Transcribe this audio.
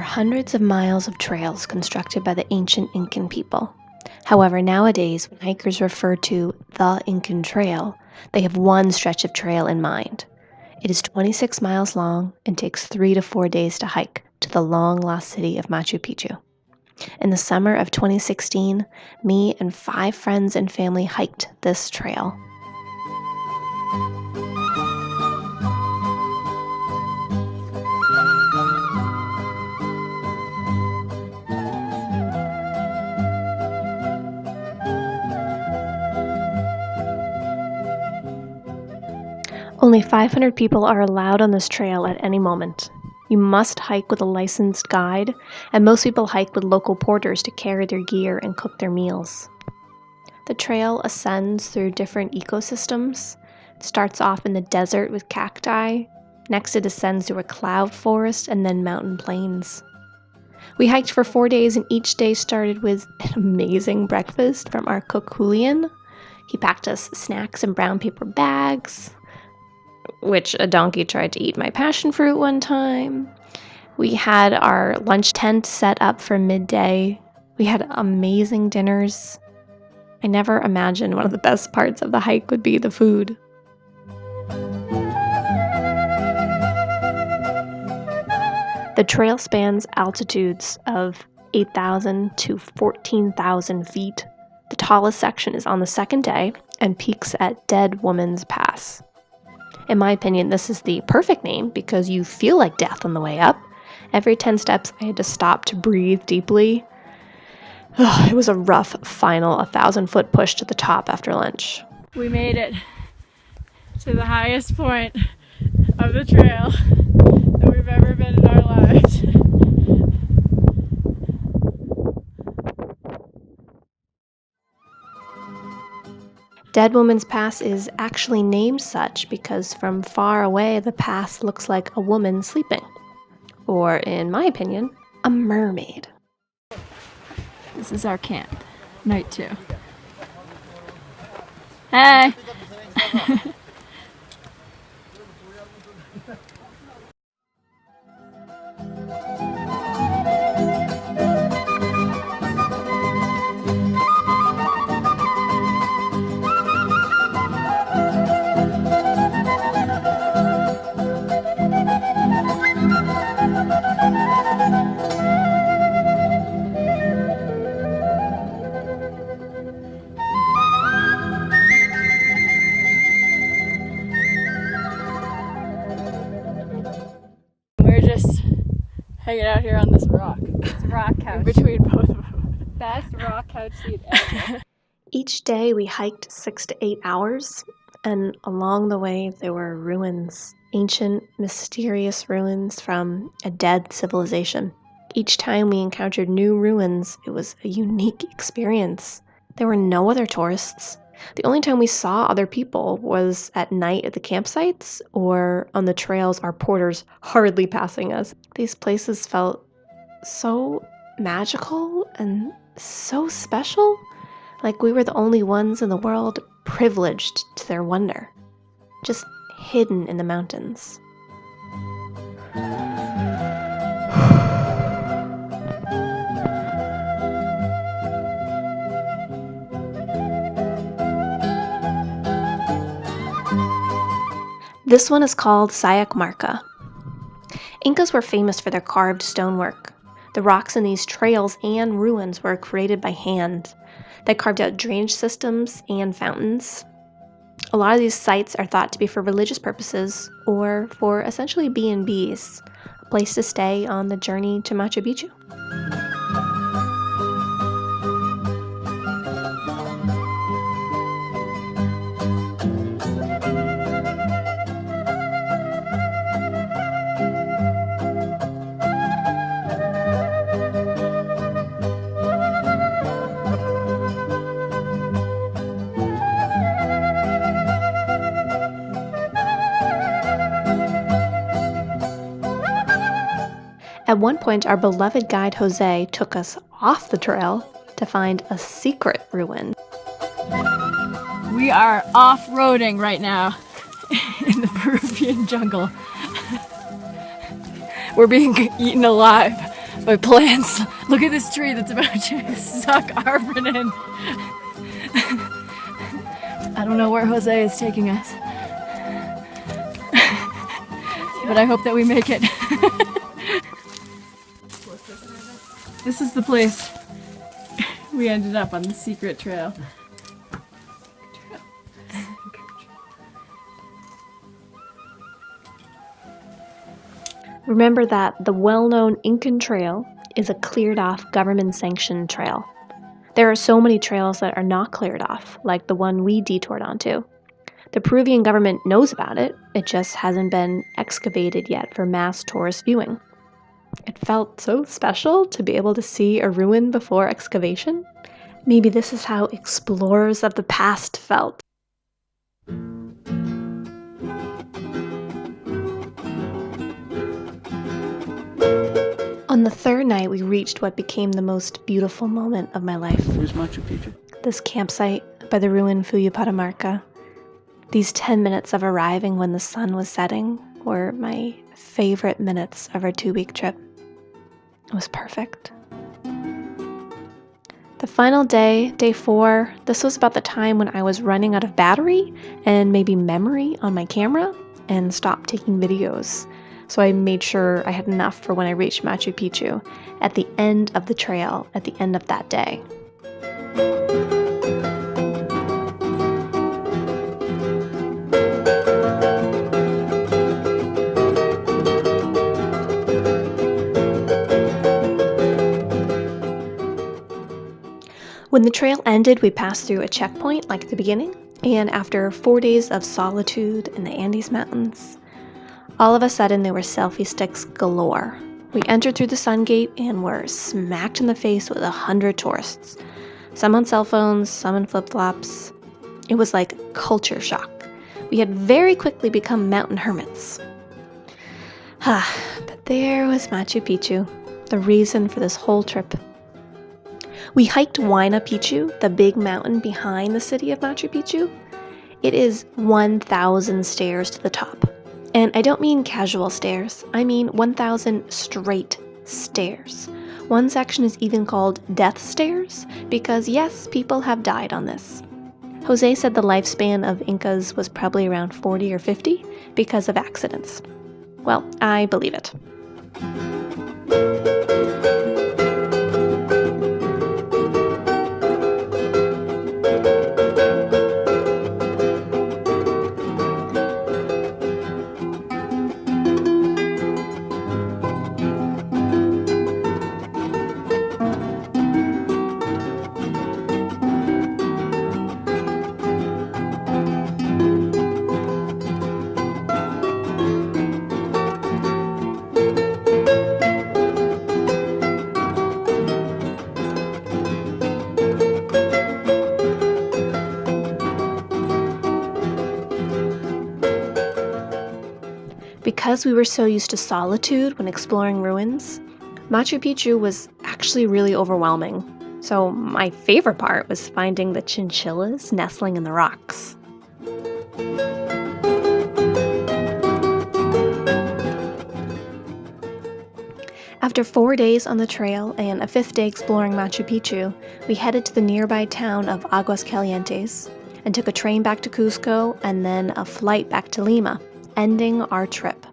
are hundreds of miles of trails constructed by the ancient Incan people. However, nowadays, when hikers refer to the Incan Trail, they have one stretch of trail in mind. It is 26 miles long and takes 3 to 4 days to hike to the long-lost city of Machu Picchu. In the summer of 2016, me and 5 friends and family hiked this trail. Only 500 people are allowed on this trail at any moment. You must hike with a licensed guide, and most people hike with local porters to carry their gear and cook their meals. The trail ascends through different ecosystems. It starts off in the desert with cacti. Next, it ascends through a cloud forest and then mountain plains. We hiked for 4 days, and each day started with an amazing breakfast from our cook Julian. He packed us snacks in brown paper bags, which a donkey tried to eat my passion fruit one time. We had our lunch tent set up for midday. We had amazing dinners. I never imagined one of the best parts of the hike would be the food. The trail spans altitudes of 8,000 to 14,000 feet. The tallest section is on the second day and peaks at Dead Woman's Pass. In my opinion, this is the perfect name because you feel like death on the way up. Every 10 steps, I had to stop to breathe deeply. It was a rough final 1,000-foot push to the top after lunch. We made it to the highest point of the trail that we've ever been in our lives. Dead Woman's Pass is actually named such because from far away the pass looks like a woman sleeping. Or, in my opinion, a mermaid. This is our camp, night 2. Hey! Hanging out here on this rock. It's a rock couch. In between both of them. Best rock couch seat ever. Each day we hiked 6 to 8 hours, and along the way there were ruins, ancient, mysterious ruins from a dead civilization. Each time we encountered new ruins, it was a unique experience. There were no other tourists. The only time we saw other people was at night at the campsites or on the trails, our porters hurriedly passing us. These places felt so magical and so special, like we were the only ones in the world privileged to their wonder, just hidden in the mountains. This one is called Sayac Marca. Incas were famous for their carved stonework. The rocks in these trails and ruins were created by hand. They carved out drainage systems and fountains. A lot of these sites are thought to be for religious purposes or for essentially B&Bs, a place to stay on the journey to Machu Picchu. At one point, our beloved guide Jose took us off the trail to find a secret ruin. We are off-roading right now in the Peruvian jungle. We're being eaten alive my plants. Look at this tree that's about to suck Arvin in. I don't know where Jose is taking us. But I hope that we make it. This is the place we ended up on the secret trail. Remember that the well-known Incan trail is a cleared-off, government-sanctioned trail. There are so many trails that are not cleared off, like the one we detoured onto. The Peruvian government knows about it, it just hasn't been excavated yet for mass tourist viewing. It felt so special to be able to see a ruin before excavation. Maybe this is how explorers of the past felt. On the third night, we reached what became the most beautiful moment of my life. Where's Machu Picchu? This campsite by the ruined Marca. These 10 minutes of arriving when the sun was setting were my favorite minutes of our 2-week trip. It was perfect. The final day, day 4, this was about the time when I was running out of battery and maybe memory on my camera and stopped taking videos. So I made sure I had enough for when I reached Machu Picchu at the end of the trail, at the end of that day. When the trail ended, we passed through a checkpoint like at the beginning, and after 4 days of solitude in the Andes Mountains, all of a sudden there were selfie sticks galore. We entered through the sun gate and were smacked in the face with 100 tourists. Some on cell phones, some in flip-flops. It was like culture shock. We had very quickly become mountain hermits. But there was Machu Picchu, the reason for this whole trip. We hiked Huayna Picchu, the big mountain behind the city of Machu Picchu. It is 1,000 stairs to the top. And I don't mean casual stairs, I mean 1,000 straight stairs. One section is even called death stairs, because yes, people have died on this. Jose said the lifespan of Incas was probably around 40 or 50 because of accidents. Well, I believe it. Because we were so used to solitude when exploring ruins, Machu Picchu was actually really overwhelming. So my favorite part was finding the chinchillas nestling in the rocks. After 4 days on the trail and a 5th day exploring Machu Picchu, we headed to the nearby town of Aguascalientes and took a train back to Cusco and then a flight back to Lima, ending our trip.